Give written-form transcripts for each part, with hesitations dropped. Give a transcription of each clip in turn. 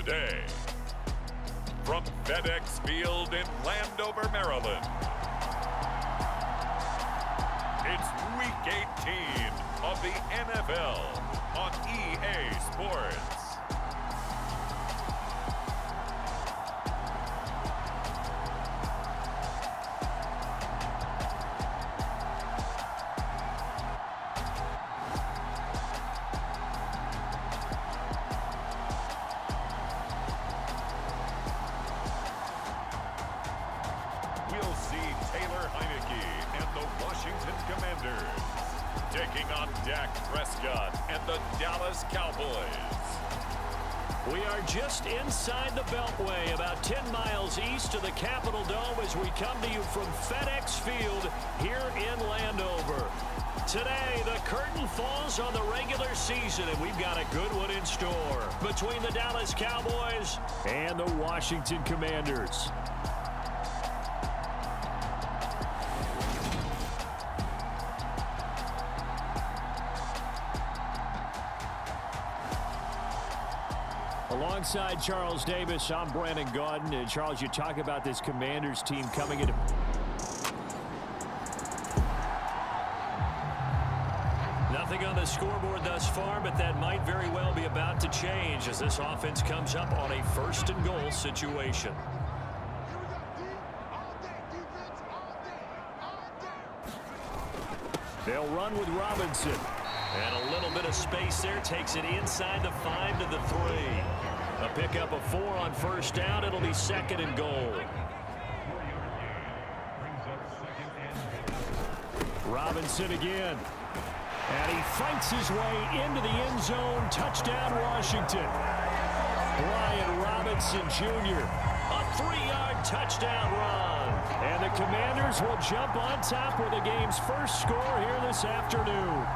today. From FedEx Field in Landover, Maryland, it's Week 18 of the NFL on EA Sports. Taking on Dak Prescott and the Dallas Cowboys. We are just inside the Beltway, about 10 miles east of the Capitol Dome as we come to you from FedEx Field here in Landover. Today, the curtain falls on the regular season, and we've got a good one in store between the Dallas Cowboys and the Washington Commanders. Alongside Charles Davis, I'm Brandon Gaudin. And Charles, you talk about this Commanders team coming into... Nothing on the scoreboard thus far, but that might very well be about to change as this offense comes up on a first-and-goal situation. They'll run with Robinson. And a little bit of space there takes it inside the 5 to the 3. A pickup of 4 on first down. It'll be 2nd and goal. Robinson again. And he fights his way into the end zone. Touchdown, Washington. Brian Robinson Jr. A 3-yard touchdown run. And the Commanders will jump on top with the game's first score here this afternoon.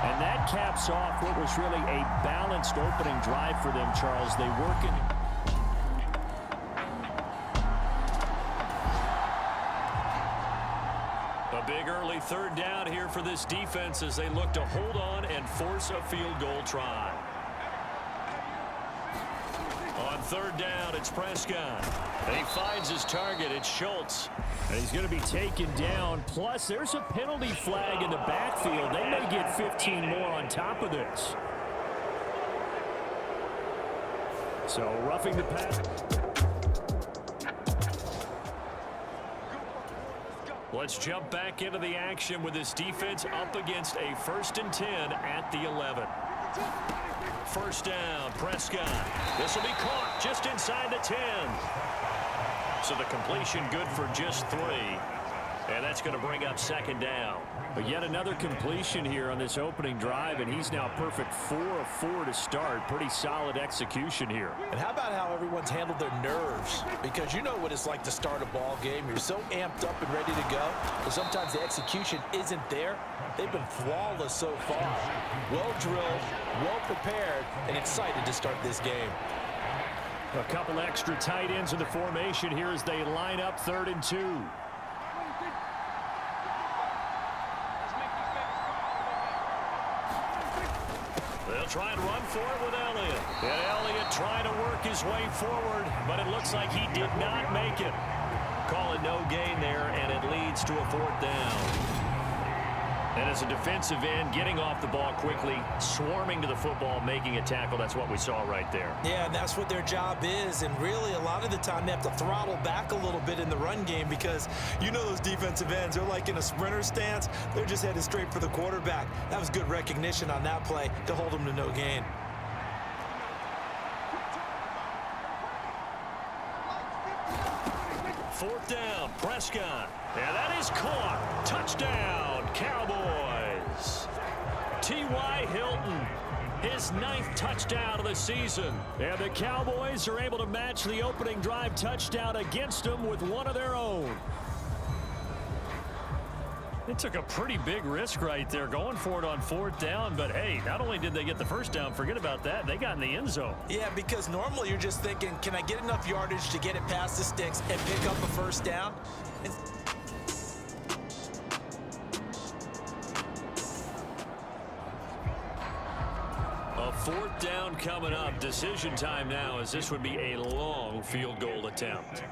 And that caps off what was really a balanced opening drive for them, Charles. They work in... A big early 3rd down here for this defense as they look to hold on and force a field goal try. On 3rd down, it's Prescott. And he finds his target. It's Schultz. And he's going to be taken down. Plus, there's a penalty flag in the backfield. They may get 15 more on top of this. So, roughing the pass. Let's jump back into the action with this defense up against a 1st and 10 at the 11. First down, Prescott. This will be caught just inside the 10. So the completion good for just 3. And that's going to bring up 2nd down. But yet another completion here on this opening drive, and he's now perfect 4 of 4 to start. Pretty solid execution here. And how about how everyone's handled their nerves? Because you know what it's like to start a ball game. You're so amped up and ready to go, but sometimes the execution isn't there. They've been flawless so far. Well drilled, well prepared, and excited to start this game. A couple extra tight ends in the formation here as they line up 3rd and 2. They'll try and run for it with Elliott. And Elliott trying to work his way forward, but it looks like he did not make it. Call it no gain there, and it leads to a 4th down. And as a defensive end, getting off the ball quickly, swarming to the football, making a tackle, that's what we saw right there. Yeah, and that's what their job is. And really, a lot of the time, they have to throttle back a little bit in the run game because you know those defensive ends, they're like in a sprinter stance. They're just headed straight for the quarterback. That was good recognition on that play to hold them to no gain. Fourth down, Prescott. And that is caught. Touchdown, Cowboys. T.Y. Hilton, his 9th touchdown of the season. And the Cowboys are able to match the opening drive touchdown against them with one of their own. They took a pretty big risk right there going for it on 4th down, but hey, not only did they get the first down, forget about that, they got in the end zone. Yeah, because normally you're just thinking, can I get enough yardage to get it past the sticks and pick up a first down? A 4th down coming up. Decision time now, as this would be a long field goal attempt.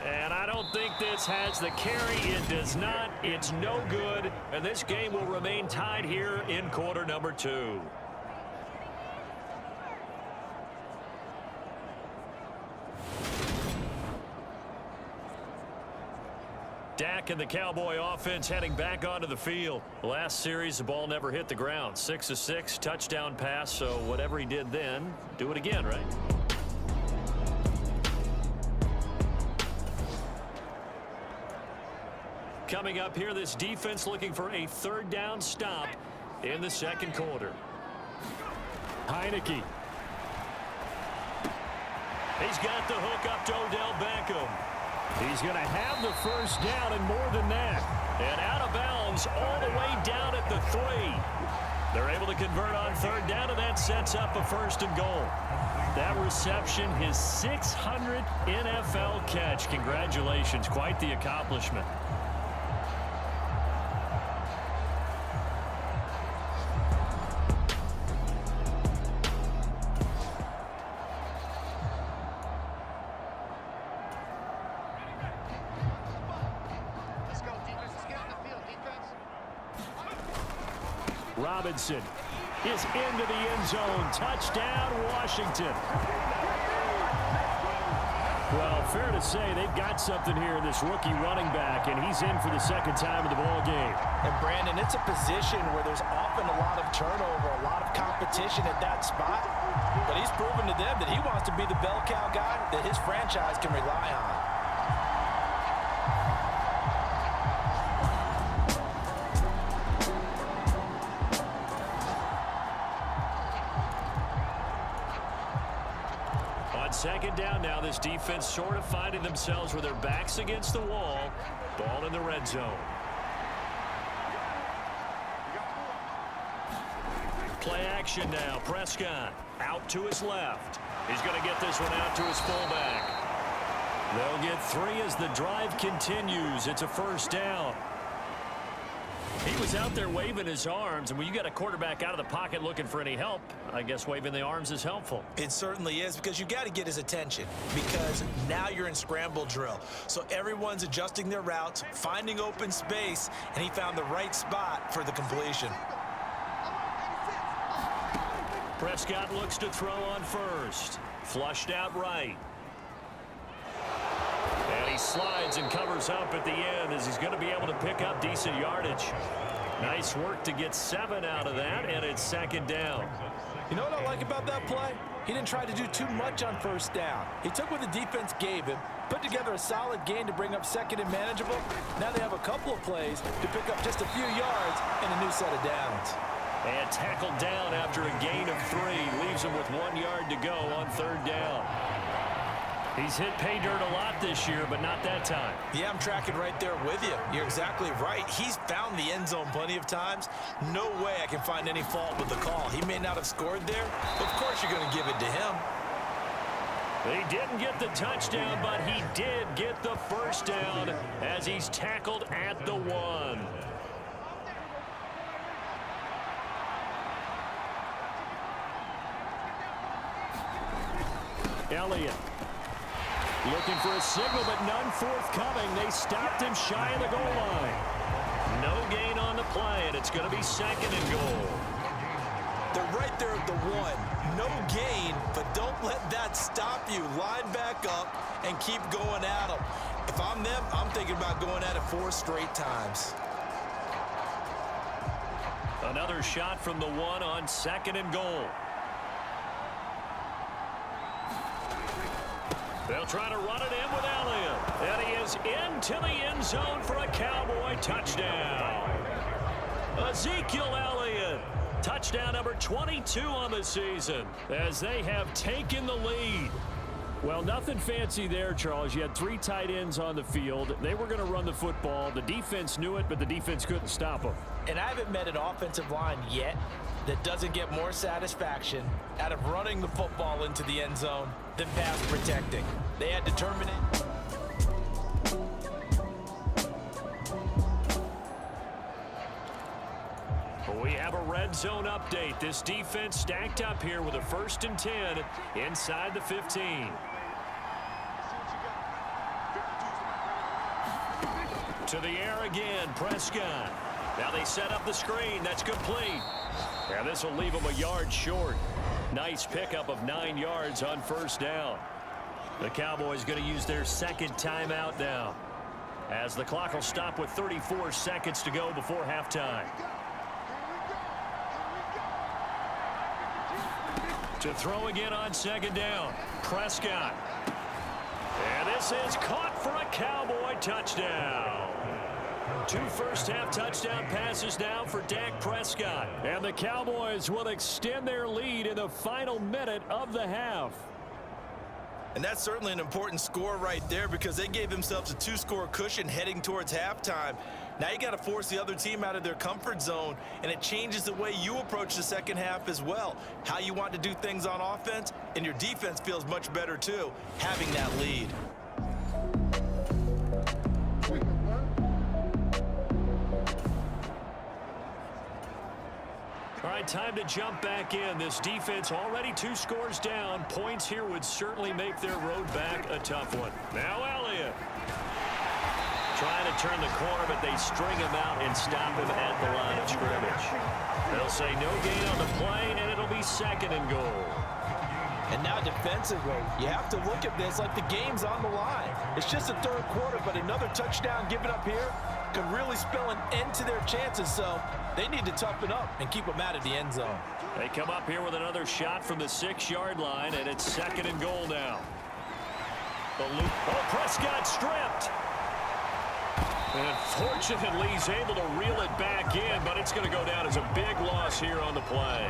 And I don't think this has the carry. It does not. It's no good. And this game will remain tied here in quarter number 2. Dak and the Cowboy offense heading back onto the field. Last series, the ball never hit the ground. 6 of 6, touchdown pass. So whatever he did then, do it again, right? Coming up here, this defense looking for a 3rd down stop in the 2nd quarter. Heineke. He's got the hook up to Odell Beckham. He's going to have the 1st down and more than that. And out of bounds all the way down at the 3. They're able to convert on 3rd down, and that sets up a 1st and goal. That reception, his 600th NFL catch. Congratulations. Quite the accomplishment. Robinson is into the end zone. Touchdown, Washington. Well, fair to say they've got something here in this rookie running back, and he's in for the 2nd time in the ball game. And, Brandon, it's a position where there's often a lot of turnover, a lot of competition at that spot. But he's proven to them that he wants to be the bell cow guy that his franchise can rely on. Second down now. This defense sort of finding themselves with their backs against the wall. Ball in the red zone. Play action now. Prescott out to his left. He's going to get this one out to his fullback. They'll get 3 as the drive continues. It's a 1st down. He was out there waving his arms, and when you got a quarterback out of the pocket looking for any help, I guess waving the arms is helpful. It certainly is, because you got to get his attention, because now you're in scramble drill. So everyone's adjusting their routes, finding open space, and he found the right spot for the completion. Prescott looks to throw on 1st. Flushed out right. And he slides and covers up at the end as he's going to be able to pick up decent yardage. Nice work to get 7 out of that, and it's 2nd down. You know what I like about that play? He didn't try to do too much on 1st down. He took what the defense gave him, put together a solid gain to bring up 2nd and manageable. Now they have a couple of plays to pick up just a few yards and a new set of downs. And tackled down after a gain of 3. Leaves him with 1 yard to go on 3rd down. He's hit pay dirt a lot this year, but not that time. Yeah, I'm tracking right there with you. You're exactly right. He's found the end zone plenty of times. No way I can find any fault with the call. He may not have scored there, but of course you're going to give it to him. He didn't get the touchdown, but he did get the 1st down as he's tackled at the 1. Elliott. Looking for a signal, but none forthcoming. They stopped him shy of the goal line. No gain on the play, and it's going to be 2nd and goal. They're right there at the 1. No gain, but don't let that stop you. Line back up and keep going at them. If I'm them, I'm thinking about going at it 4 straight times. Another shot from the 1 on 2nd and goal. They'll try to run it in with Elliott. And he is into the end zone for a Cowboy touchdown. Ezekiel Elliott. Touchdown number 22 on the season as they have taken the lead. Well, nothing fancy there, Charles. You had 3 tight ends on the field. They were going to run the football. The defense knew it, but the defense couldn't stop them. And I haven't met an offensive line yet that doesn't get more satisfaction out of running the football into the end zone than pass protecting. They had determined it. We have a red zone update. This defense stacked up here with a 1st and 10 inside the 15. To the air again, Prescott. Now they set up the screen. That's complete. And this will leave them a yard short. Nice pickup of 9 yards on 1st down. The Cowboys going to use their 2nd timeout now, as the clock will stop with 34 seconds to go before halftime. To throw again on 2nd down, Prescott. And this is caught for a Cowboy touchdown. 2 first-half touchdown passes now for Dak Prescott. And the Cowboys will extend their lead in the final minute of the half. And that's certainly an important score right there, because they gave themselves a 2-score cushion heading towards halftime. Now you got to force the other team out of their comfort zone, and it changes the way you approach the second half as well. How you want to do things on offense, and your defense feels much better too, having that lead. All right, time to jump back in. This defense already 2 scores down. Points here would certainly make their road back a tough one. Now Elliott trying to turn the corner, but they string him out and stop him at the line of scrimmage. They'll say no gain on the play, and it'll be 2nd and goal. And now defensively, you have to look at this like the game's on the line. It's just the 3rd quarter, but another touchdown given up here could really spell an end to their chances, so they need to toughen up and keep them out of the end zone. They come up here with another shot from the 6-yard line, and it's 2nd and goal now. Oh, Prescott stripped. And fortunately, he's able to reel it back in, but it's going to go down as a big loss here on the play.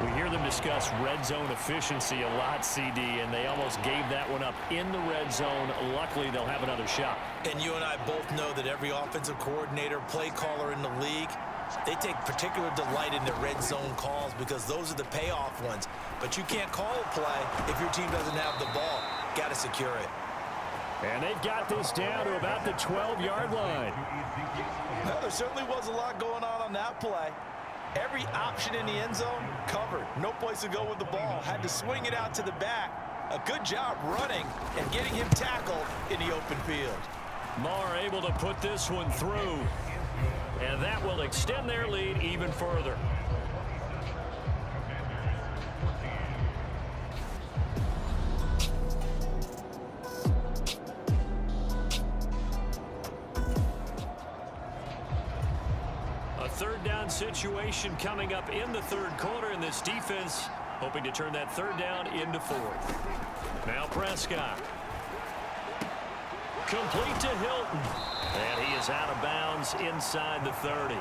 We hear them discuss red zone efficiency a lot, CD, and they almost gave that one up in the red zone. Luckily, they'll have another shot. And you and I both know that every offensive coordinator, play caller in the league, they take particular delight in their red zone calls, because those are the payoff ones. But you can't call a play if your team doesn't have the ball. Got to secure it. And they've got this down to about the 12-yard line. Well, there certainly was a lot going on that play. Every option in the end zone covered. No place to go with the ball. Had to swing it out to the back. A good job running and getting him tackled in the open field. Marr able to put this one through. And that will extend their lead even further. A 3rd down situation coming up in the 3rd quarter, and this defense hoping to turn that 3rd down into 4th. Now Prescott. Complete to Hilton. And he is out of bounds inside the 30.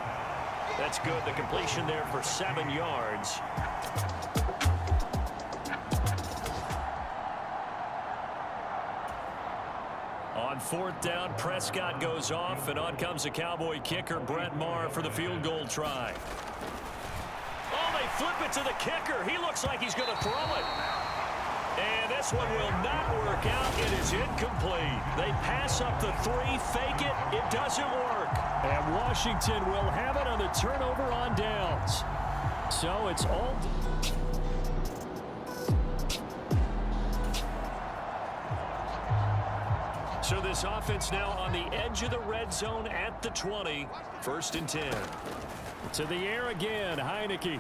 That's good. The completion there for 7 yards. On 4th down, Prescott goes off, and on comes the Cowboy kicker, Brett Maher, for the field goal try. Oh, they flip it to the kicker. He looks like he's going to throw it. And this one will not work out. It is incomplete. They pass up the 3, fake it. It doesn't work. And Washington will have it on the turnover on downs. So it's all... So this offense now on the edge of the red zone at the 20. 1st and 10. To the air again, Heineke.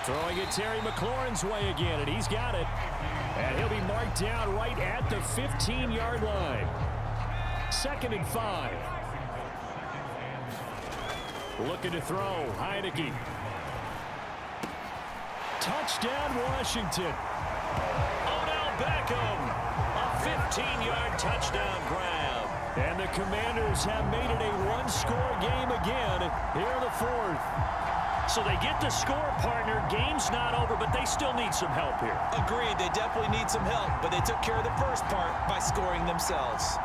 Throwing it Terry McLaurin's way again, and he's got it. And he'll be marked down right at the 15-yard line. 2nd and 5. Looking to throw, Heineke. Touchdown, Washington. Odell Beckham. A 15-yard touchdown grab. And the Commanders have made it a 1-score game again here in the 4th. So they get the score, partner. Game's not over, but they still need some help here. Agreed, they definitely need some help, but they took care of the first part by scoring themselves.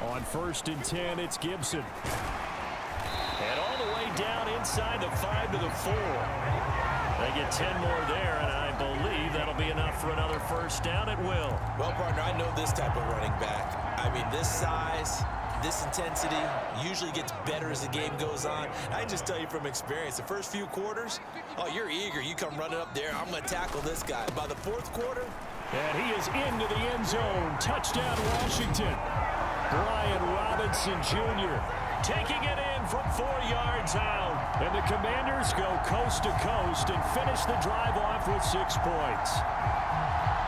On 1st and 10, it's Gibson. And all the way down inside the 5 to the 4. They get 10 more there, and I believe that'll be enough for another first down. It will. Well, partner, I know this type of running back. I mean, this size, this intensity usually gets better as the game goes on. I just tell you from experience, the first few quarters, oh, you're eager. You come running up there, I'm going to tackle this guy. By the fourth quarter, and he is into the end zone. Touchdown, Washington. Brian Robinson Jr. taking it in from 4 yards out. And the Commanders go coast to coast and finish the drive off with 6 points.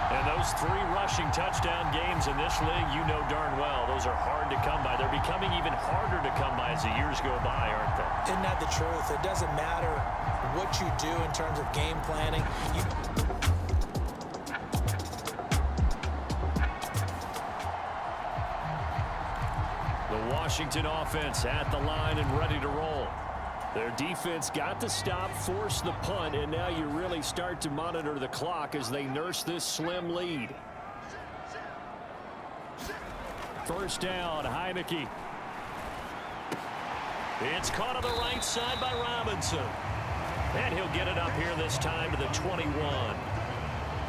And those 3 rushing touchdown games in this league, you know darn well, those are hard to come by. They're becoming even harder to come by as the years go by, aren't they? Isn't that the truth? It doesn't matter what you do in terms of game planning. The Washington offense at the line and ready to roll. Their defense got the stop, forced the punt, and now you really start to monitor the clock as they nurse this slim lead. First down, Heineke. It's caught on the right side by Robinson. And he'll get it up here this time to the 21.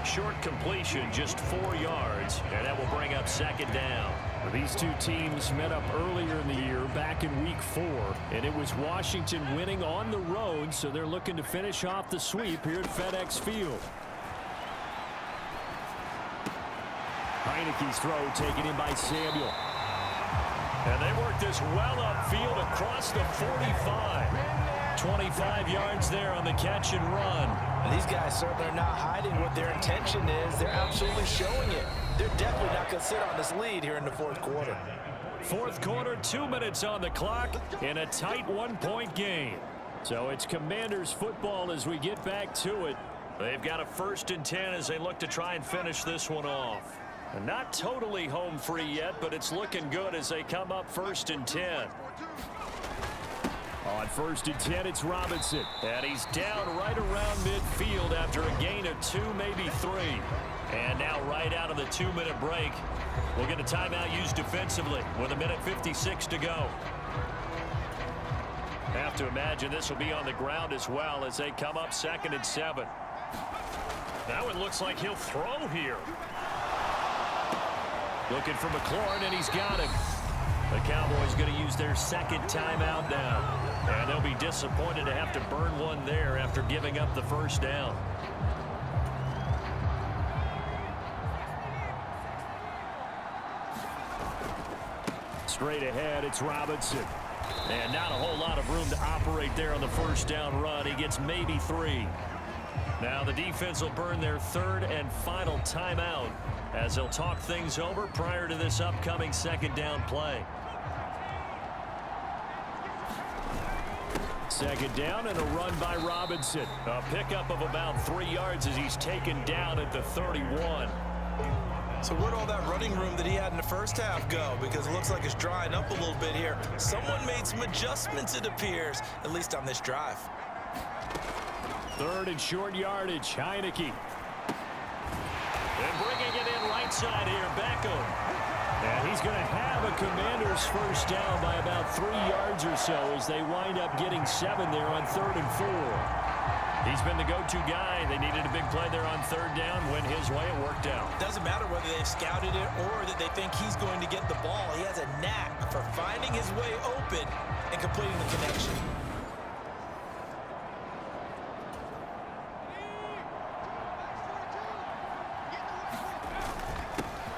Short completion, just 4 yards, and that will bring up second down. These two teams met up earlier in the year, back in week 4, and it was Washington winning on the road, so they're looking to finish off the sweep here at FedEx Field. Heineke's throw taken in by Samuel. And they work this well upfield across the 45. 25 yards there on the catch and run. These guys certainly are not hiding what their intention is. They're absolutely showing it. They're definitely not going to sit on this lead here in the fourth quarter. Fourth quarter, 2 minutes on the clock in a tight 1-point game. So it's Commanders football as we get back to it. They've got a 1st and 10 as they look to try and finish this one off. And not totally home free yet, but it's looking good as they come up 1st and 10. On 1st and 10, it's Robinson. And he's down right around midfield after a gain of 2, maybe 3. And now right out of the 2-minute break, we'll get a timeout used defensively with 1:56 to go. Have to imagine this will be on the ground as well as they come up 2nd and 7. Now it looks like he'll throw here. Looking for McLaurin, and he's got him. The Cowboys going to use their 2nd timeout now. And they'll be disappointed to have to burn one there after giving up the 1st down. Straight ahead, it's Robinson. And not a whole lot of room to operate there on the 1st down run. He gets maybe 3. Now the defense will burn their 3rd and final timeout as they'll talk things over prior to this upcoming 2nd down play. 2nd down and a run by Robinson. A pickup of about 3 yards as he's taken down at the 31. So where'd all that running room that he had in the first half go? Because it looks like it's drying up a little bit here. Someone made some adjustments, it appears, at least on this drive. 3rd and short yardage, Heineke. And bringing it in right side here, Beckham. And he's going to have a Commanders 1st down by about 3 yards or so as they wind up getting 7 there on 3rd and 4. He's been the go-to guy. They needed a big play there on 3rd down. Went his way, it worked out. Doesn't matter whether they've scouted it or that they think he's going to get the ball. He has a knack for finding his way open and completing the connection.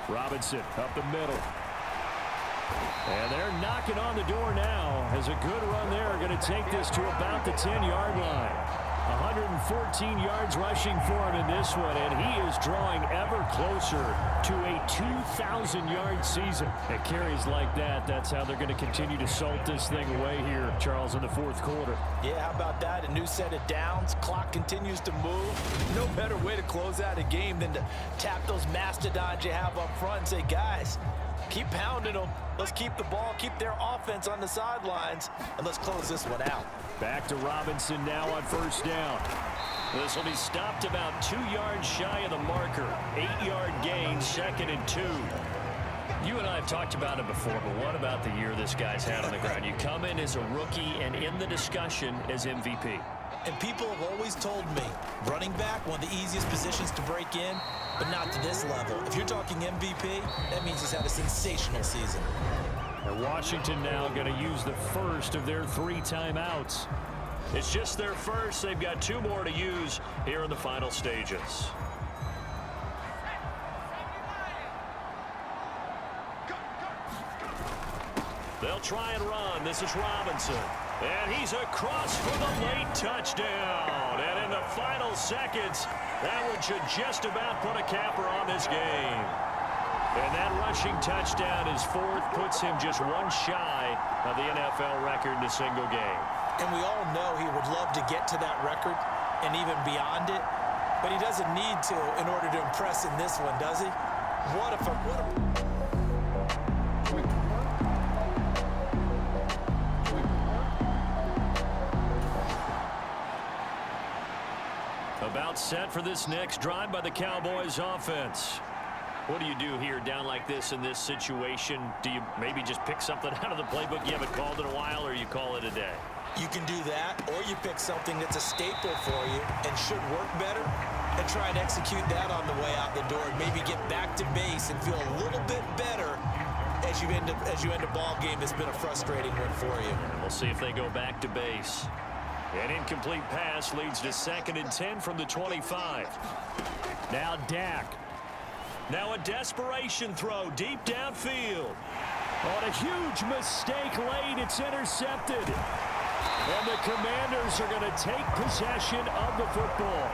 Robinson up the middle. And they're knocking on the door now as a good run there. Going to take this to about the 10-yard line. 114 yards rushing for him in this one, and he is drawing ever closer to a 2,000-yard season. At carries like that, that's how they're going to continue to salt this thing away here, Charles, in the fourth quarter. Yeah, how about that? A new set of downs. Clock continues to move. No better way to close out a game than to tap those mastodons you have up front and say, guys, keep pounding them. Let's keep the ball, keep their offense on the sidelines, and let's close this one out. Back to Robinson now on 1st down. This will be stopped about 2 yards shy of the marker. 8-yard gain, 2nd and 2. You and I have talked about it before, but what about the year this guy's had on the ground? You come in as a rookie and in the discussion as MVP. And people have always told me, running back, one of the easiest positions to break in, but not to this level. If you're talking MVP, that means he's had a sensational season. And Washington now going to use the first of their 3 timeouts. It's just their first. They've got 2 more to use here in the final stages. They'll try and run. This is Robinson. And he's across for the late touchdown. And in the final seconds, that one should just about put a capper on this game. And that rushing touchdown, his 4th, puts him just 1 shy of the NFL record in a single game. And we all know he would love to get to that record and even beyond it. But he doesn't need to in order to impress in this one, does he? About set for this next drive by the Cowboys offense. What do you do here down like this in this situation? Do you maybe just pick something out of the playbook you haven't called in a while, or you call it a day? You can do that, or you pick something that's a staple for you and should work better and try and execute that on the way out the door and maybe get back to base and feel a little bit better as you end a ball game that's been a frustrating one for you. And we'll see if they go back to base. An incomplete pass leads to 2nd and 10 from the 25. Now Dak. Now a desperation throw deep downfield. On a huge mistake late, it's intercepted. And the Commanders are going to take possession of the football.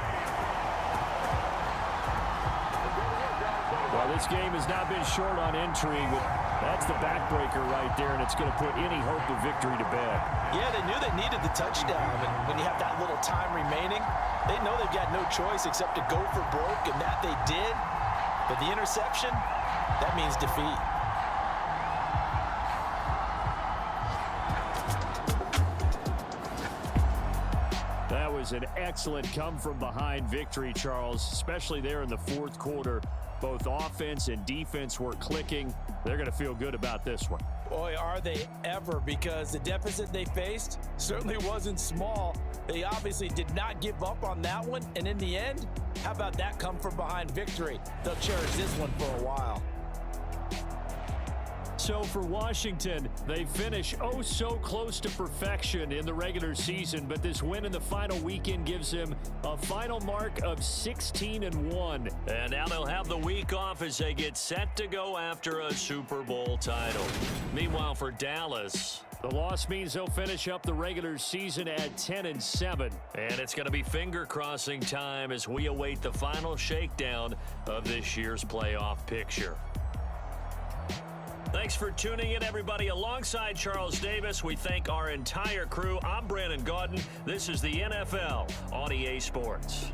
Well, this game has not been short on intrigue, but that's the backbreaker right there, and it's going to put any hope of victory to bed. Yeah, they knew they needed the touchdown, and when you have that little time remaining, they know they've got no choice except to go for broke, and that they did. But the interception, that means defeat. That was an excellent come-from-behind victory, Charles, especially there in the 4th quarter. Both offense and defense were clicking. They're going to feel good about this one. Boy, are they ever, because the deficit they faced certainly wasn't small. They obviously did not give up on that one, and in the end, how about that come-from-behind victory? They'll cherish this one for a while. So for Washington, they finish oh so close to perfection in the regular season, but this win in the final weekend gives them a final mark of 16-1. And now they'll have the week off as they get set to go after a Super Bowl title. Meanwhile, for Dallas, the loss means they'll finish up the regular season at 10-7. And it's going to be finger-crossing time as we await the final shakedown of this year's playoff picture. Thanks for tuning in, everybody. Alongside Charles Davis, we thank our entire crew. I'm Brandon Gaudin. This is the NFL on EA Sports.